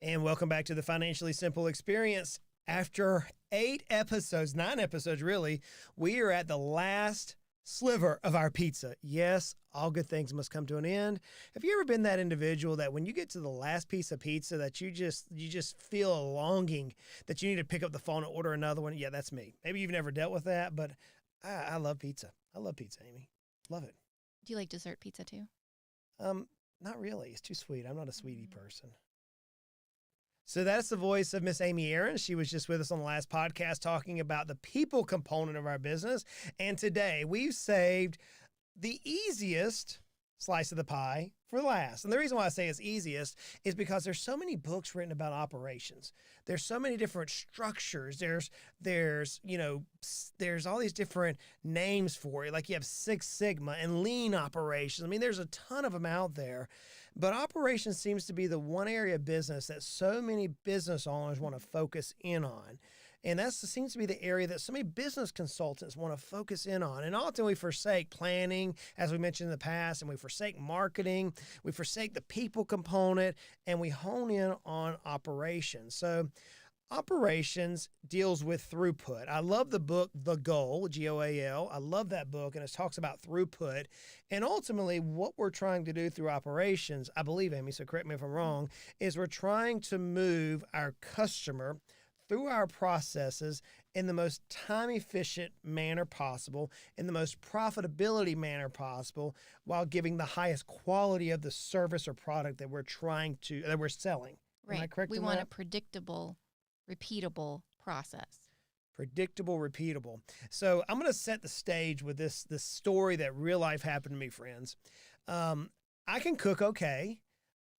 And welcome back to the Financially Simple Experience. After 9 episodes really, we are at the last sliver of our pizza. Yes, all good things must come to an end. Have you ever been that individual that when you get to the last piece of pizza that you just feel a longing that you need to pick up the phone and order another one? Yeah, that's me. Maybe you've never dealt with that, but I love pizza. I love pizza, Amy. Love it. Do you like dessert pizza too? Not really. It's too sweet. I'm not a sweetie person. So that's the voice of Miss Amy Ahrens. She was just with us on the last podcast talking about the people component of our business. And today we've saved the easiest slice of the pie for last. And the reason why I say it's easiest is because there's so many books written about operations. There's so many different structures. There's all these different names for it. Like you have Six Sigma and lean operations. I mean, there's a ton of them out there. But operations seems to be the one area of business that so many business owners want to focus in on. And that seems to be the area that so many business consultants want to focus in on. And often we forsake planning, as we mentioned in the past, and we forsake marketing, we forsake the people component, and we hone in on operations. So operations deals with throughput. I love the book, The Goal, Goal. I love that book, and it talks about throughput. And ultimately, what we're trying to do through operations, I believe, Amy, so correct me if I'm wrong, is we're trying to move our customer through our processes in the most time-efficient manner possible, in the most profitability manner possible, while giving the highest quality of the service or product that we're selling. Right. Am I correct? We want a predictable, repeatable process. Predictable, repeatable. So I'm going to set the stage with this story that real life happened to me, friends. I can cook okay.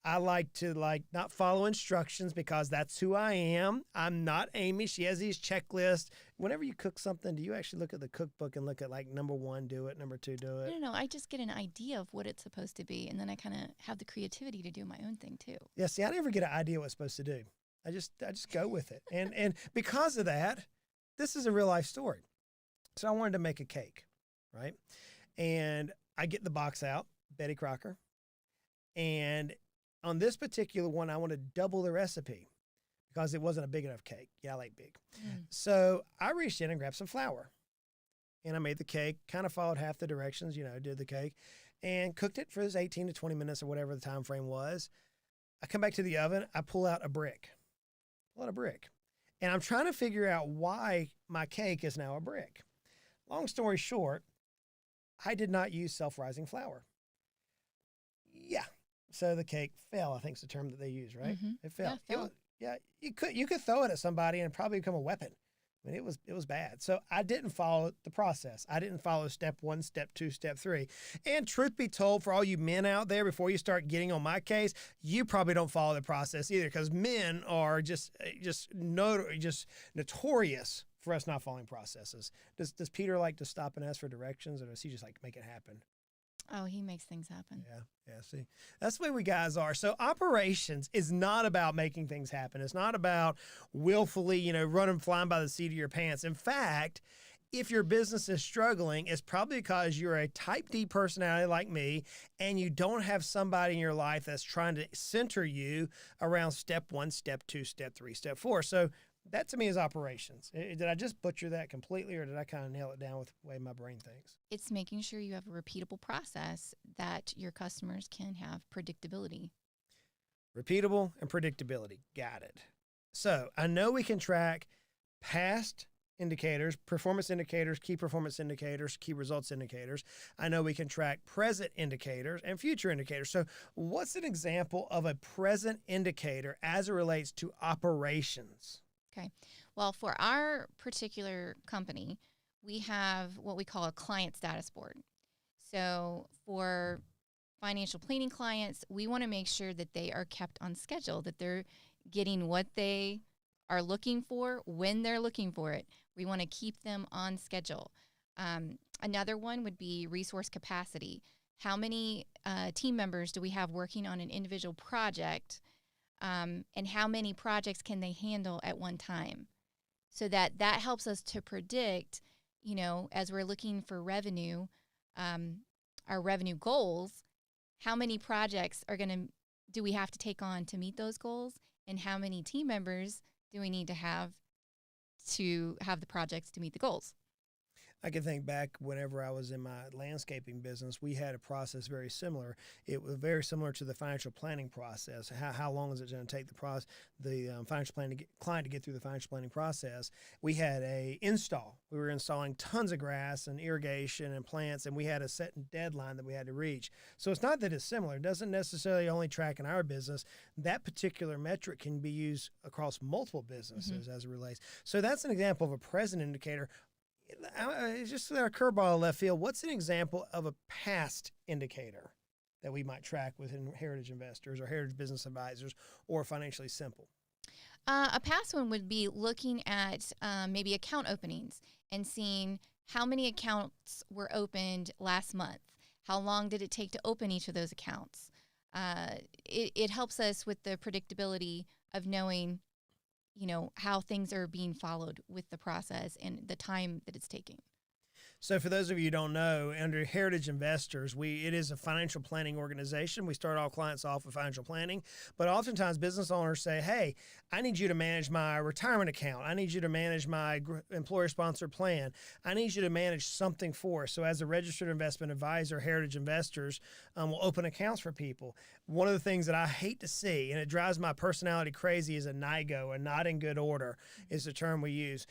I like to not follow instructions because that's who I am. I'm not Amy. She has these checklists. Whenever you cook something, do you actually look at the cookbook and look at number 1, do it, number 2, do it? No. I just get an idea of what it's supposed to be, and then I kind of have the creativity to do my own thing too. Yeah, see, I never get an idea what it's supposed to do. I just go with it. And because of that, this is a real life story. So I wanted to make a cake, right? And I get the box out, Betty Crocker, and on this particular one, I want to double the recipe because it wasn't a big enough cake. Yeah, I like big. So I reached in and grabbed some flour, and I made the cake, kind of followed half the directions, did the cake, and cooked it for 18 to 20 minutes or whatever the time frame was. I come back to the oven. I pull out a brick. And I'm trying to figure out why my cake is now a brick. Long story short, I did not use self-rising flour. Yeah. So the cake fell, I think is the term that they use, right? Mm-hmm. It fell. Yeah, You could throw it at somebody and probably become a weapon. I mean, it was bad. So I didn't follow the process. I didn't follow step 1, step 2, step 3. And truth be told, for all you men out there, before you start getting on my case, you probably don't follow the process either because men are just notorious for us not following processes. Does Peter like to stop and ask for directions, or does he just make it happen? Oh, he makes things happen. Yeah, see, that's the way we guys are. So operations is not about making things happen. It's not about willfully, running flying by the seat of your pants. In fact, if your business is struggling, it's probably because you're a type D personality like me, and you don't have somebody in your life that's trying to center you around step 1, step 2, step 3, step 4. So that to me is operations. Did I just butcher that completely, or did I kind of nail it down with the way my brain thinks? It's making sure you have a repeatable process that your customers can have predictability. Repeatable and predictability. Got it. So I know we can track past indicators, performance indicators, key performance indicators, key results indicators. I know we can track present indicators and future indicators. So what's an example of a present indicator as it relates to operations? Okay. Well, for our particular company, we have what we call a client status board. So for financial planning clients, we want to make sure that they are kept on schedule, that they're getting what they are looking for when they're looking for it. We want to keep them on schedule. Another one would be resource capacity. How many team members do we have working on an individual project? And how many projects can they handle at one time? So that helps us to predict, as we're looking for revenue, our revenue goals, how many projects do we have to take on to meet those goals? and how many team members do we need to have the projects to meet the goals. I can think back whenever I was in my landscaping business, we had a process very similar. It was very similar to the financial planning process. How long is it going to take the financial planning client to get through the financial planning process? We had a install. We were installing tons of grass and irrigation and plants, and we had a set deadline that we had to reach. So it's not that it's similar. It doesn't necessarily only track in our business. That particular metric can be used across multiple businesses as it relates. So that's an example of a present indicator. It's just a curveball left field. What's an example of a past indicator that we might track within Heritage Investors or Heritage Business Advisors or Financially Simple? A past one would be looking at maybe account openings and seeing how many accounts were opened last month. How long did it take to open each of those accounts? It helps us with the predictability of knowing how things are being followed with the process and the time that it's taking. So for those of you who don't know, under Heritage Investors, it is a financial planning organization. We start all clients off with financial planning, but oftentimes business owners say, hey, I need you to manage my retirement account. I need you to manage my employer-sponsored plan. I need you to manage something for us. So as a registered investment advisor, Heritage Investors will open accounts for people. One of the things that I hate to see, and it drives my personality crazy, is a NIGO, a not in good order, is the term we use.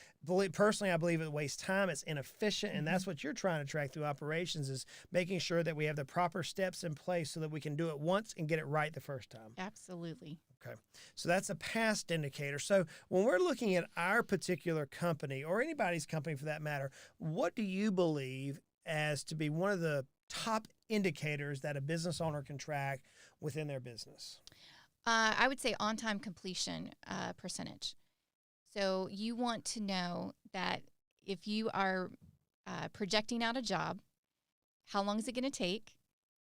Personally, I believe it wastes time, it's inefficient, and that's what you're trying to track through operations, is making sure that we have the proper steps in place so that we can do it once and get it right the first time. Absolutely. Okay. So that's a past indicator. So when we're looking at our particular company, or anybody's company for that matter, what do you believe as to be one of the top indicators that a business owner can track within their business? I would say on-time completion percentage. So you want to know that if you are projecting out a job, how long is it going to take,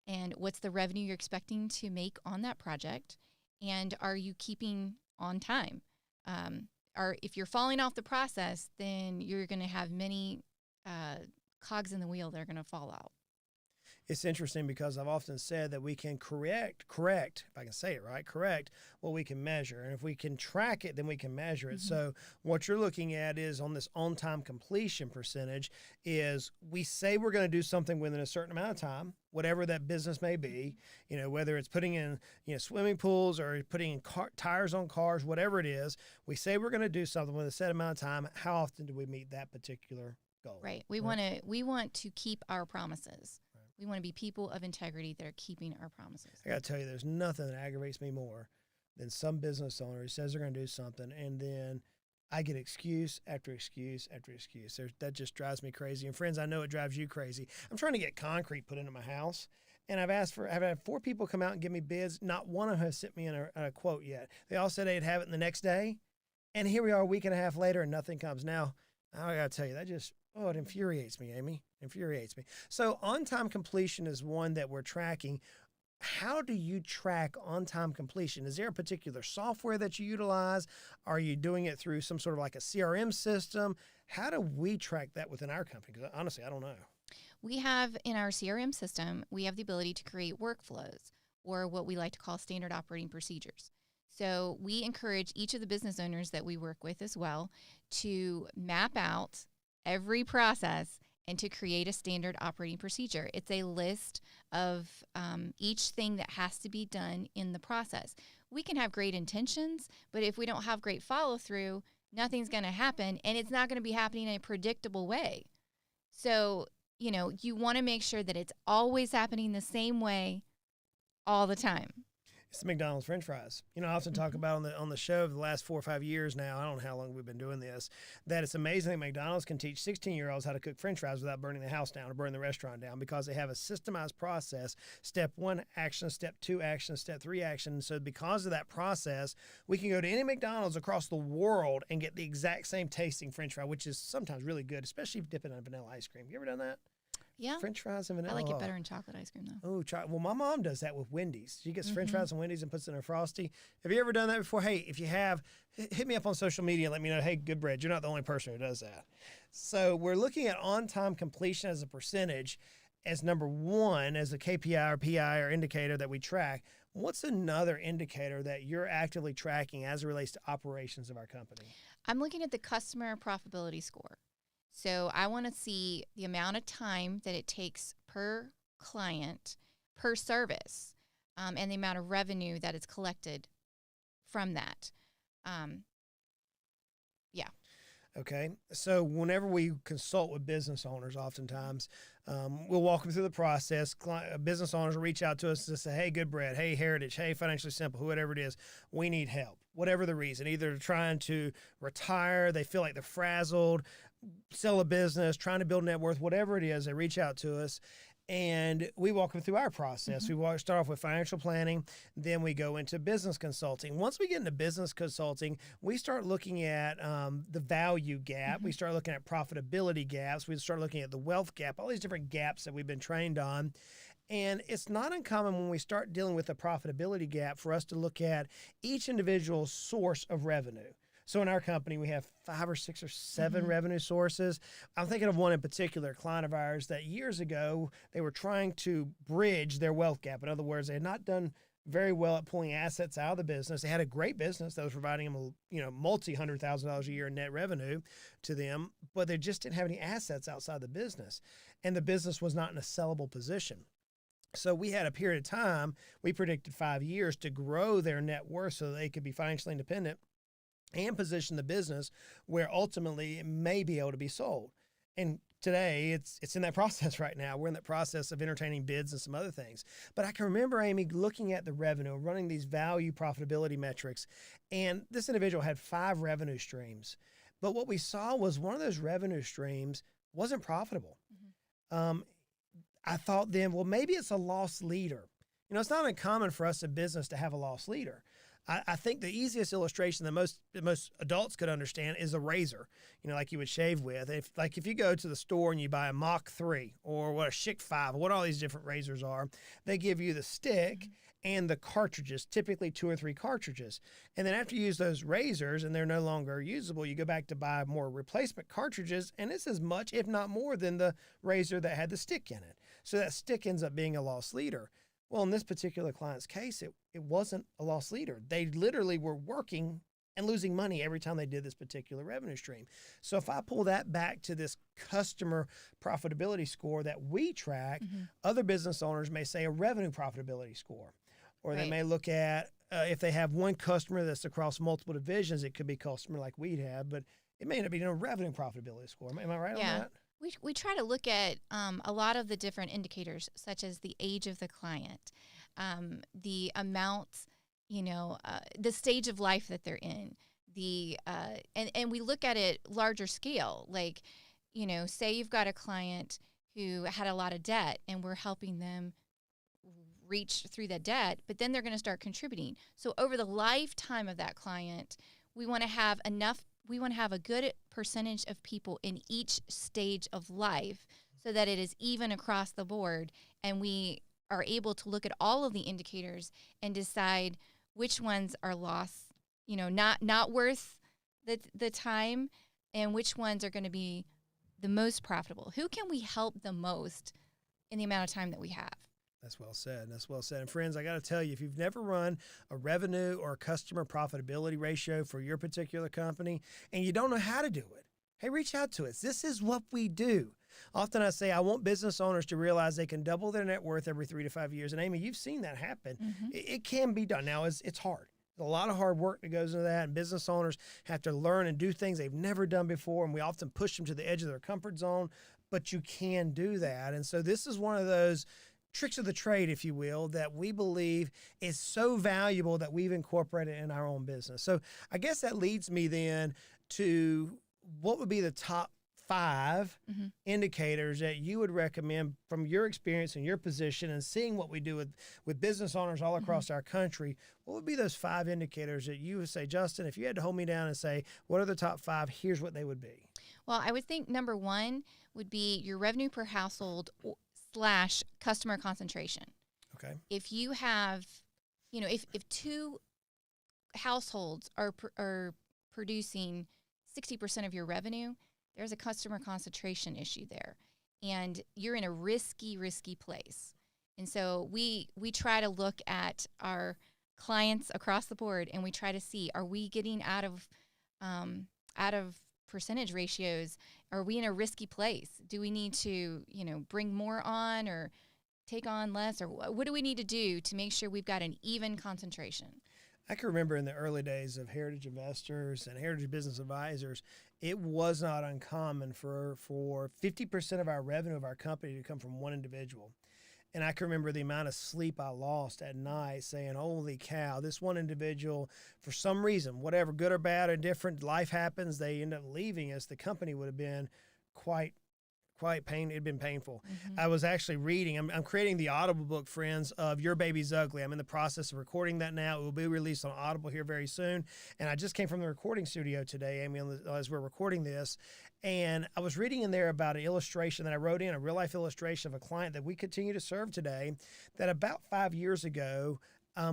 and what's the revenue you're expecting to make on that project, and are you keeping on time? Or if you're falling off the process, then you're going to have many cogs in the wheel that are going to fall out. It's interesting because I've often said that we can correct, if I can say it right, correct what we can measure. And if we can track it, then we can measure it. So what you're looking at is on this on-time completion percentage is we say we're going to do something within a certain amount of time, whatever that business may be, whether it's putting in, swimming pools or putting in tires on cars, whatever it is, we say we're going to do something with a set amount of time. How often do we meet that particular goal? Right. We want to keep our promises. We want to be people of integrity that are keeping our promises. I got to tell you, there's nothing that aggravates me more than some business owner who says they're going to do something, and then I get excuse after excuse after excuse. That just drives me crazy. And friends, I know it drives you crazy. I'm trying to get concrete put into my house, and I've had 4 people come out and give me bids. Not one of them has sent me in a quote yet. They all said they'd have it the next day, and here we are a week and a half later, and nothing comes. Now, I got to tell you, it infuriates me, Amy. Infuriates me. So on-time completion is one that we're tracking. How do you track on-time completion? Is there a particular software that you utilize? Are you doing it through some sort of like a CRM system? How do we track that within our company? Because honestly, I don't know. We have in our CRM system, we have the ability to create workflows, or what we like to call standard operating procedures. So we encourage each of the business owners that we work with as well to map out every process and to create a standard operating procedure. It's a list of each thing that has to be done in the process. We can have great intentions, but if we don't have great follow through, nothing's going to happen, and it's not going to be happening in a predictable way. So, you want to make sure that it's always happening the same way all the time. It's the McDonald's French fries. I often talk about on the show of the last 4 or 5 years now, I don't know how long we've been doing this, that it's amazing that McDonald's can teach 16-year-olds how to cook French fries without burning the house down or burning the restaurant down, because they have a systemized process. Step 1 action, step 2 action, step 3 action. So because of that process, we can go to any McDonald's across the world and get the exact same tasting French fry, which is sometimes really good, especially if you dip it in vanilla ice cream. You ever done that? Yeah. French fries and vanilla. I like it better in chocolate ice cream, though. Oh, well, my mom does that with Wendy's. She gets French fries and Wendy's and puts it in a Frosty. Have you ever done that before? Hey, if you have, hit me up on social media and let me know, hey, Goodbread, you're not the only person who does that. So we're looking at on-time completion as a percentage as number 1, as a KPI or PI or indicator that we track. What's another indicator that you're actively tracking as it relates to operations of our company? I'm looking at the customer profitability score. So I want to see the amount of time that it takes per client, per service, and the amount of revenue that is collected from that. Yeah. Okay. So whenever we consult with business owners, oftentimes we'll walk them through the process. Business owners will reach out to us to say, hey, Goodbread, hey, Heritage, hey, Financially Simple, whatever it is, we need help. Whatever the reason, either trying to retire, they feel like they're frazzled, sell a business, trying to build net worth, whatever it is, they reach out to us. And we walk them through our process. Mm-hmm. We start off with financial planning, then we go into business consulting. Once we get into business consulting, we start looking at the value gap. Mm-hmm. We start looking at profitability gaps. We start looking at the wealth gap, all these different gaps that we've been trained on. And it's not uncommon when we start dealing with the profitability gap for us to look at each individual source of revenue. So in our company, we have 5 or 6 or 7 revenue sources. I'm thinking of one in particular, a client of ours that years ago, they were trying to bridge their wealth gap. In other words, they had not done very well at pulling assets out of the business. They had a great business that was providing them, multi-$100,000 a year in net revenue to them, but they just didn't have any assets outside the business. And the business was not in a sellable position. So we had a period of time, we predicted 5 years to grow their net worth so that they could be financially independent and position the business where ultimately it may be able to be sold. And today it's in that process right now. We're in that process of entertaining bids and some other things. But I can remember, Amy, looking at the revenue, running these value profitability metrics, and this individual had 5 revenue streams. But what we saw was one of those revenue streams wasn't profitable. I thought then, well, maybe it's a loss leader. It's not uncommon for us in business to have a loss leader. I think the easiest illustration that most adults could understand is a razor, like you would shave with. If you go to the store and you buy a Mach 3 or what a Schick 5, what all these different razors are, they give you the stick and the cartridges, typically 2 or 3 cartridges. And then after you use those razors and they're no longer usable, you go back to buy more replacement cartridges, and it's as much, if not more, than the razor that had the stick in it. So that stick ends up being a loss leader. Well, in this particular client's case, it wasn't a loss leader. They literally were working and losing money every time they did this particular revenue stream. So if I pull that back to this customer profitability score that we track, other business owners may say a revenue profitability score. Or they may look at, if they have one customer that's across multiple divisions, it could be customer like we'd have, but it may not be a revenue profitability score. Am I right on that? We try to look at a lot of the different indicators, such as the age of the client, the amount, the stage of life that they're in, and we look at it larger scale. Like, say you've got a client who had a lot of debt, and we're helping them reach through that debt, but then they're going to start contributing. So over the lifetime of that client, we want to have a good percentage of people in each stage of life so that it is even across the board, and we are able to look at all of the indicators and decide which ones are lost, not worth the time, and which ones are going to be the most profitable. Who can we help the most in the amount of time that we have? That's well said. And friends, I got to tell you, if you've never run a revenue or customer profitability ratio for your particular company and you don't know how to do it, hey, reach out to us. This is what we do. Often I say I want business owners to realize they can double their net worth every 3 to 5 years. And Amy, you've seen that happen. It can be done. Now, it's hard. There's a lot of hard work that goes into that, and business owners have to learn and do things they've never done before, and we often push them to the edge of their comfort zone, but you can do that. And so this is one of those tricks of the trade, if you will, that we believe is so valuable that we've incorporated in our own business. So I guess that leads me then to what would be the top 5 indicators that you would recommend from your experience and your position and seeing what we do with business owners all across our country. What would be those 5 indicators that you would say, Justin, if you had to hold me down and say, what are the top 5, here's what they would be? Well, I would think number 1 would be your revenue per household / customer concentration. Okay. If you have, if 2 households are producing 60% of your revenue, there's a customer concentration issue there. And you're in a risky place. And so we try to look at our clients across the board, and we try to see, are we getting out of percentage ratios? Are we in a risky place? Do we need to, bring more on or take on less? Or what do we need to do to make sure we've got an even concentration? I can remember in the early days of Heritage Investors and Heritage Business Advisors, it was not uncommon for 50% of our revenue of our company to come from one individual. And I can remember the amount of sleep I lost at night saying, holy cow, this one individual, for some reason, whatever, good or bad or different, life happens, they end up leaving us. The company would have been quite it'd been painful. Mm-hmm. I was actually reading, I'm creating the Audible book, friends, of Your Baby's Ugly. I'm in the process of recording that now. It will be released on Audible here very soon. And I just came from the recording studio today, Amy, as we're recording this. And I was reading in there about an illustration that I wrote in, a real life illustration of a client that we continue to serve today, that about 5 years ago,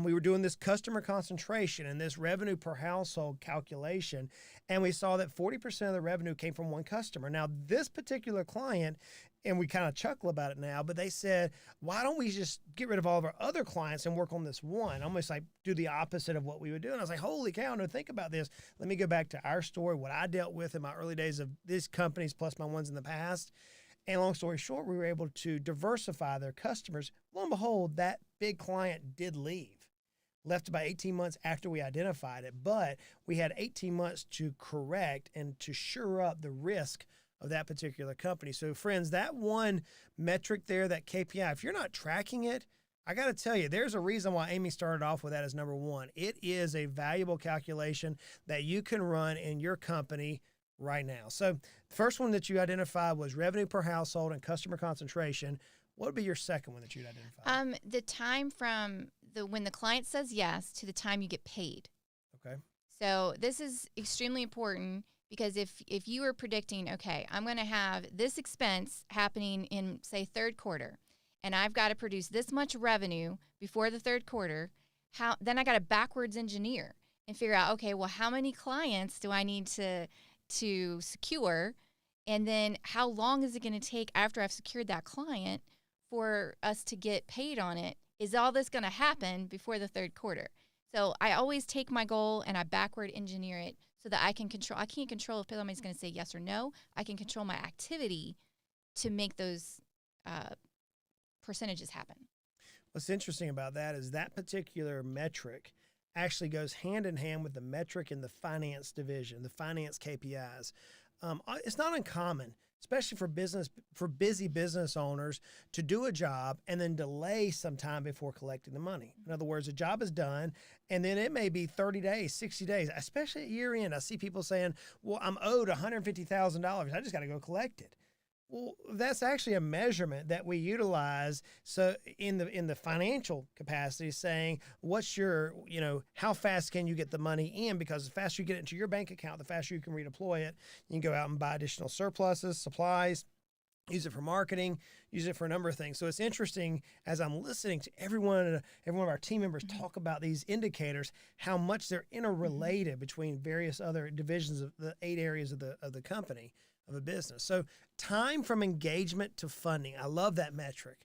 we were doing this customer concentration and this revenue per household calculation, and we saw that 40% of the revenue came from one customer. Now, this particular client, and we kind of chuckle about it now, but they said, why don't we just get rid of all of our other clients and work on this one? Almost like do the opposite of what we would do. And I was like, holy cow, no, think about this. Let me go back to our story, what I dealt with in my early days of these companies plus my ones in the past. And long story short, we were able to diversify their customers. Lo and behold, that big client did leave. Left about 18 months after we identified it, but we had 18 months to correct and to shore up the risk of that particular company. So friends, that one metric there, that KPI, if you're not tracking it, I got to tell you, there's a reason why Amy started off with that as number one. It is a valuable calculation that you can run in your company right now. So the first one that you identified was revenue per household and customer concentration. What would be your second one that you'd identify? The time from when the client says yes to the time you get paid. Okay. So this is extremely important, because if you are predicting, okay, I'm going to have this expense happening in, say, third quarter, and I've got to produce this much revenue before the third quarter, then I got to backwards engineer and figure out, okay, well, how many clients do I need to secure? And then how long is it going to take after I've secured that client for us to get paid on it? Is all this going to happen before the third quarter? So I always take my goal and I backward engineer it so that I can control. I can't control if somebody's going to say yes or no. I can control my activity to make those percentages happen. What's interesting about that is that particular metric actually goes hand in hand with the metric in the finance division, the finance KPIs. It's not uncommon, especially for busy business owners, to do a job and then delay some time before collecting the money. In other words, a job is done, and then it may be 30 days, 60 days, especially at year end. I see people saying, well, I'm owed $150,000. I just got to go collect it. Well, that's actually a measurement that we utilize. So in the financial capacity, saying what's your, how fast can you get the money in? Because the faster you get it into your bank account, the faster you can redeploy it. You can go out and buy additional surpluses, supplies, use it for marketing, use it for a number of things. So it's interesting as I'm listening to every one of our team members talk about these indicators, how much they're interrelated between various other divisions of the 8 areas of the company, of a business. So time from engagement to funding. I love that metric.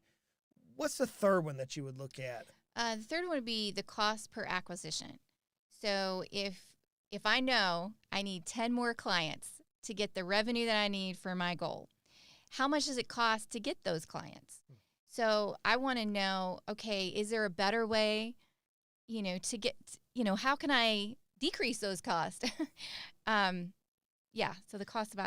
What's the third one that you would look at? The third one would be the cost per acquisition. So if I know I need 10 more clients to get the revenue that I need for my goal, how much does it cost to get those clients? So I want to know, okay, is there a better way, to get, how can I decrease those costs? So the cost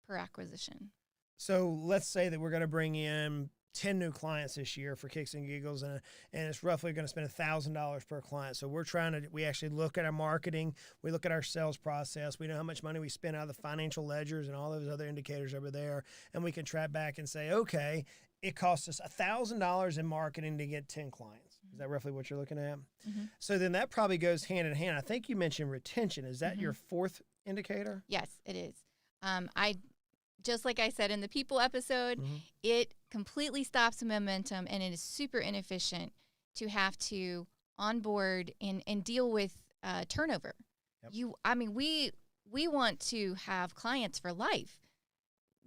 per acquisition. So let's say that we're going to bring in 10 new clients this year for kicks and giggles, and it's roughly going to spend $1,000 per client. So we actually look at our marketing, we look at our sales process, we know how much money we spend out of the financial ledgers and all those other indicators over there, and we can track back and say, okay, it costs us $1,000 in marketing to get 10 clients. Is that roughly what you're looking at? Mm-hmm. So then that probably goes hand in hand. I think you mentioned retention. Is that your fourth indicator? Yes, it is. Just like I said in the people episode, it completely stops the momentum, and it is super inefficient to have to onboard and deal with turnover. Yep. We want to have clients for life.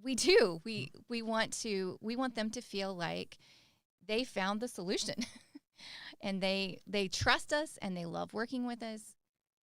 We do. We want them to feel like they found the solution. And they trust us and they love working with us.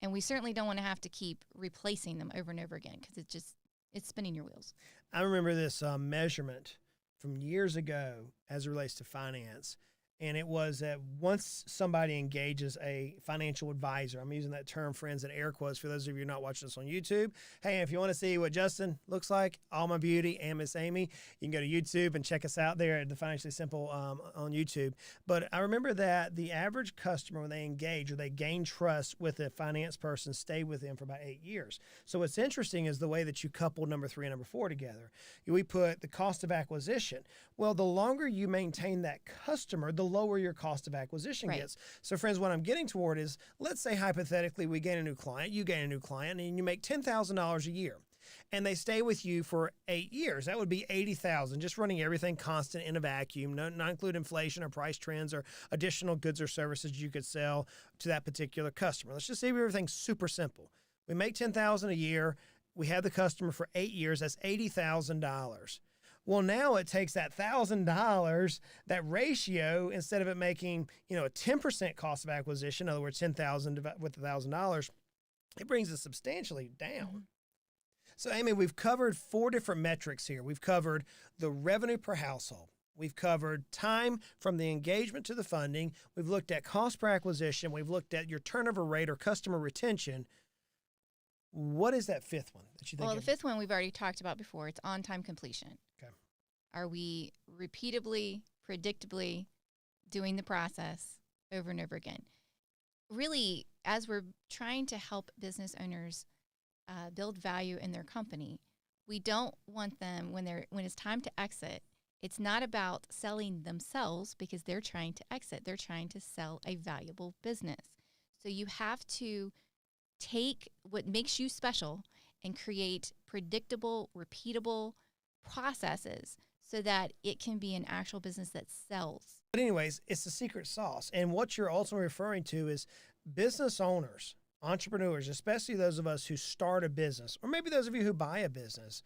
And we certainly don't want to have to keep replacing them over and over again because it's spinning your wheels. I remember this measurement from years ago as it relates to finance. And it was that once somebody engages a financial advisor, I'm using that term, friends, in air quotes for those of you not watching this on YouTube. Hey, if you want to see what Justin looks like, All My Beauty and Miss Amy, you can go to YouTube and check us out there at the Financially Simple on YouTube. But I remember that the average customer, when they engage or they gain trust with a finance person, stay with them for about 8 years. So what's interesting is the way that you couple number 3 and number 4 together. We put the cost of acquisition. Well, the longer you maintain that customer, the lower your cost of acquisition gets. So friends, what I'm getting toward is, let's say hypothetically we gain a new client, you gain a new client, and you make $10,000 a year. And they stay with you for 8 years. That would be $80,000, just running everything constant in a vacuum, not include inflation or price trends or additional goods or services you could sell to that particular customer. Let's just say everything's super simple. We make $10,000 a year. We have the customer for 8 years. That's $80,000. Well, now it takes that $1,000, that ratio, instead of it making, a 10% cost of acquisition, in other words, $10,000 with $1,000, it brings it substantially down. Mm-hmm. So, Amy, we've covered 4 different metrics here. We've covered the revenue per household. We've covered time from the engagement to the funding. We've looked at cost per acquisition. We've looked at your turnover rate or customer retention. What is that 5th one that you think? Well, the 5th one we've already talked about before. It's on-time completion. Okay. Are we repeatably, predictably doing the process over and over again? Really, as we're trying to help business owners build value in their company, we don't want them, when it's time to exit, it's not about selling themselves because they're trying to exit. They're trying to sell a valuable business. So you have to take what makes you special and create predictable, repeatable processes so that it can be an actual business that sells. But anyways, it's the secret sauce. And what you're ultimately referring to is business owners, entrepreneurs, especially those of us who start a business, or maybe those of you who buy a business.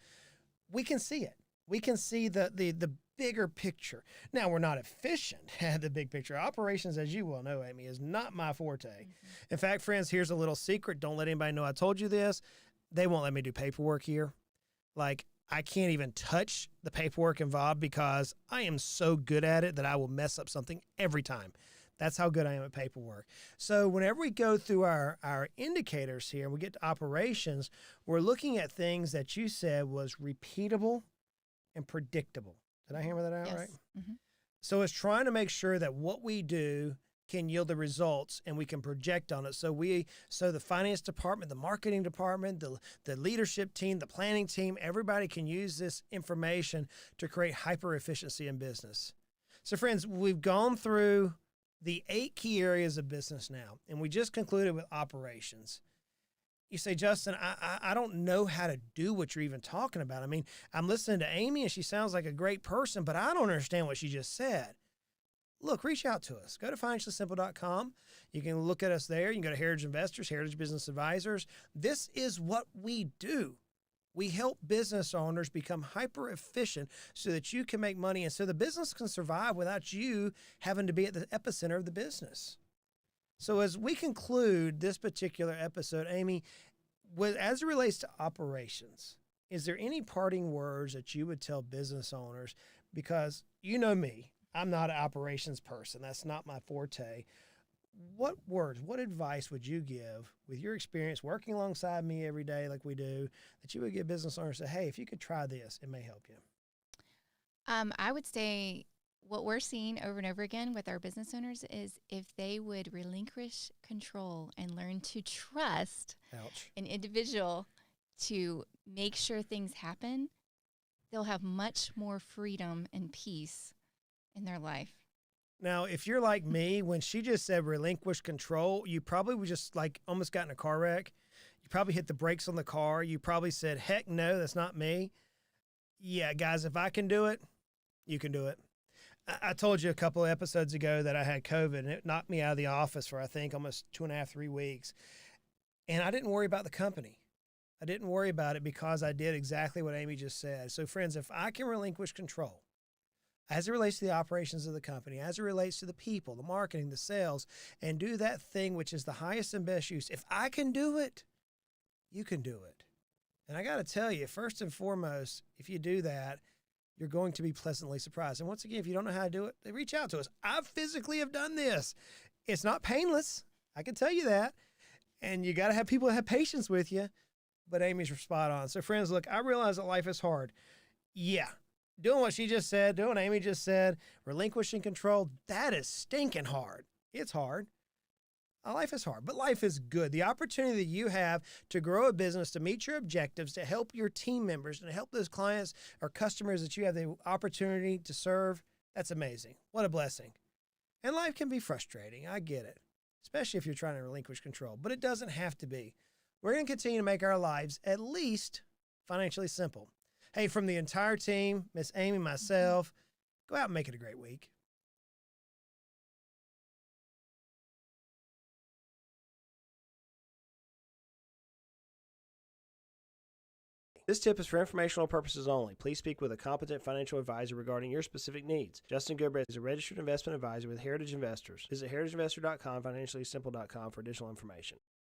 We can see it. We can see the bigger picture. Now, we're not efficient at the big picture. Operations, as you well know, Amy, is not my forte. Mm-hmm. In fact, friends, here's a little secret. Don't let anybody know I told you this. They won't let me do paperwork here. Like, I can't even touch the paperwork involved because I am so good at it that I will mess up something every time. That's how good I am at paperwork. So whenever we go through our indicators here and we get to operations, we're looking at things that you said was repeatable and predictable. Did I hammer that out right? Mm-hmm. So it's trying to make sure that what we do can yield the results and we can project on it. So the finance department, the marketing department, the leadership team, the planning team, everybody can use this information to create hyper efficiency in business. So friends, we've gone through the 8 key areas of business now, and we just concluded with operations. You say, Justin, I don't know how to do what you're even talking about. I mean, I'm listening to Amy and she sounds like a great person, but I don't understand what she just said. Look, reach out to us. Go to financiallysimple.com. You can look at us there. You can go to Heritage Investors, Heritage Business Advisors. This is what we do. We help business owners become hyper efficient so that you can make money and so the business can survive without you having to be at the epicenter of the business. So as we conclude this particular episode, Amy, as it relates to operations, is there any parting words that you would tell business owners? Because you know me, I'm not an operations person. That's not my forte. What words, what advice would you give with your experience working alongside me every day like we do, that you would give business owners say, hey, if you could try this, it may help you? I would say what we're seeing over and over again with our business owners is if they would relinquish control and learn to trust an individual to make sure things happen, they'll have much more freedom and peace in their life. Now, if you're like me, when she just said relinquish control, you probably would just like almost got in a car wreck. You probably hit the brakes on the car. You probably said, heck no, that's not me. Yeah, guys, if I can do it, you can do it. I told you a couple of episodes ago that I had COVID and it knocked me out of the office for, I think, almost 2.5, 3 weeks. And I didn't worry about the company. I didn't worry about it because I did exactly what Amy just said. So friends, if I can relinquish control as it relates to the operations of the company, as it relates to the people, the marketing, the sales, and do that thing which is the highest and best use. If I can do it, you can do it. And I got to tell you, first and foremost, if you do that, you're going to be pleasantly surprised. And once again, if you don't know how to do it, reach out to us. I physically have done this. It's not painless. I can tell you that. And you got to have people that have patience with you. But Amy's spot on. So friends, look, I realize that life is hard. Yeah. Doing what she just said, doing what Amy just said, relinquishing control, that is stinking hard. It's hard. Life is hard, but life is good. The opportunity that you have to grow a business, to meet your objectives, to help your team members, and to help those clients or customers that you have the opportunity to serve, that's amazing. What a blessing. And life can be frustrating. I get it, especially if you're trying to relinquish control, but it doesn't have to be. We're going to continue to make our lives at least financially simple. Hey, from the entire team, Miss Amy, myself, go out and make it a great week. This tip is for informational purposes only. Please speak with a competent financial advisor regarding your specific needs. Justin Goodbread is a registered investment advisor with Heritage Investors. Visit heritageinvestor.com, financiallysimple.com for additional information.